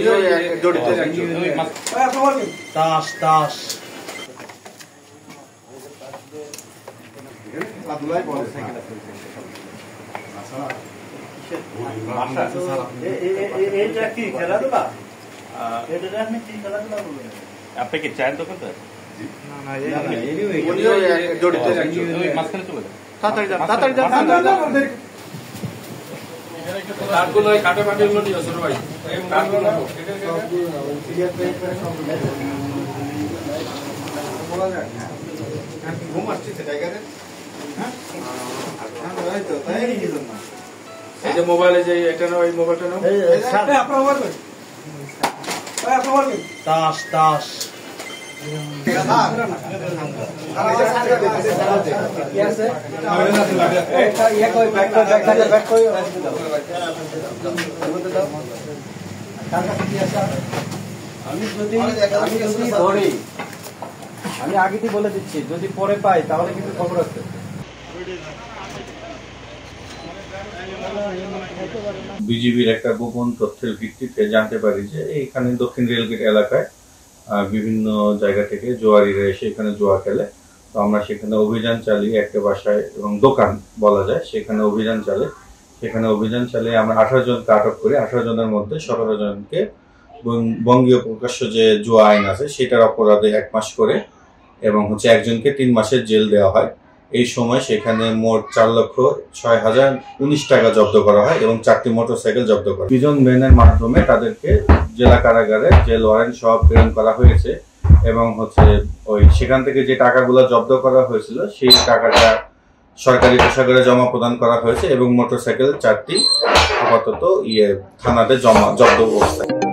জড়িত তাস তাস আপনি কি চায়ের দোকান তো জড়িত মাঝখানে চলে তাড়াতাড়ি কাঠগুলো কাঠে মাটিগুলো নিয়ে ছোট ভাই কাঠগুলো ঘুম আসছে জায়গায় এই যে মোবাইলে যে এটা নাও এই মোবাইলটা নাও তাস তাস আমি আগে থেকে বলে দিচ্ছি, যদি পরে পাই তাহলে কিন্তু খবর আছে। বিজিবির একটা গোপন তথ্যের ভিত্তিতে জানতে পারি যে এইখানে দক্ষিণ রেলগেট এলাকায় বিভিন্ন জায়গা থেকে জোয়ারিরা এসে এখানে জোয়া খেলে। তো আমরা সেখানে অভিযান চালিয়ে একটা বাসায় এবং দোকান বলা যায় সেখানে অভিযান চালিয়ে আমরা 18 জনকে আটক করি। 18 জনের মধ্যে 17 জনকে বঙ্গীয় প্রকাশ্য যে জুয়া আইন আছে সেটার অপরাধে 1 মাস করে এবং একজনকে 3 মাসের জেল দেওয়া হয়। এই সময় সেখানে মোট 4,06,019 টাকা জব্দ করা হয় এবং 4টি মোটরসাইকেল জব্দ করা হয়। প্রিজন ভ্যানের মাধ্যমে তাদেরকে জেলা কারাগারে জেল ওয়ারেন্ট সহ প্রেরণ করা হয়েছে এবং সেখান থেকে যে টাকাগুলো জব্দ করা হয়েছিল সেই টাকাটা সরকারি কোষাগারে জমা প্রদান করা হয়েছে এবং মোটরসাইকেল 4টি আপাতত থানাতে জব্দ অবস্থায়।